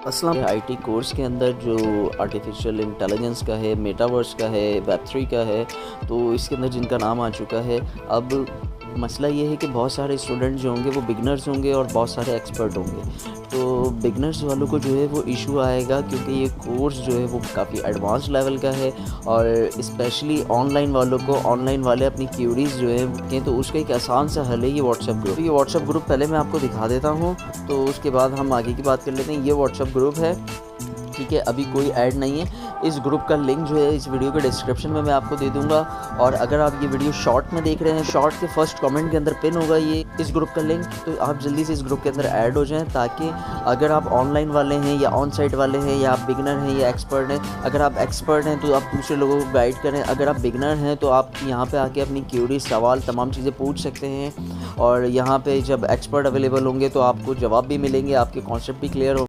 Aslam IT course के अंदर जो आर्टिफिशियल इंटेलिजेंस का है, मेटावर्स का है, वेब3 का है, तो इसके अंदर जिनका नाम आ चुका है। अब मसला ये है कि बहुत सारे स्टूडेंट जो होंगे वो बिगनर्स होंगे और बहुत सारे एक्सपर्ट होंगे। तो बिगनर्स वालों को जो है वो इशू आएगा, क्योंकि ये कोर्स जो है वो काफ़ी एडवांस लेवल का है और स्पेशली ऑनलाइन वालों को, ऑनलाइन वाले अपनी क्यूरीज़ जो है तो उसका एक आसान सा हल है ये व्हाट्सएप ग्रुप। ये व्हाट्सएप ग्रुप पहले मैं आपको दिखा देता हूँ, तो उसके बाद हम आगे की बात कर लेते हैं। ये व्हाट्सएप ग्रुप है, ठीक है, अभी कोई ऐड नहीं है। इस ग्रुप का लिंक जो है इस वीडियो के डिस्क्रिप्शन में मैं आपको दे दूंगा, और अगर आप ये वीडियो शॉर्ट में देख रहे हैं, शॉर्ट के फर्स्ट कमेंट के अंदर पिन होगा ये इस ग्रुप का लिंक, तो आप जल्दी से इस ग्रुप के अंदर ऐड हो जाएं, ताकि अगर आप ऑनलाइन वाले हैं या ऑन साइट वाले हैं या आप बिगनर हैं या एक्सपर्ट हैं, अगर आप एक्सपर्ट हैं तो आप दूसरे लोगों को गाइड करें, अगर आप बिगनर हैं तो आप यहाँ पर आके अपनी क्यूरी, सवाल, तमाम चीज़ें पूछ सकते हैं। और यहाँ पर जब एक्सपर्ट अवेलेबल होंगे तो आपको जवाब भी मिलेंगे, आपके कॉन्सेप्ट भी क्लियर हो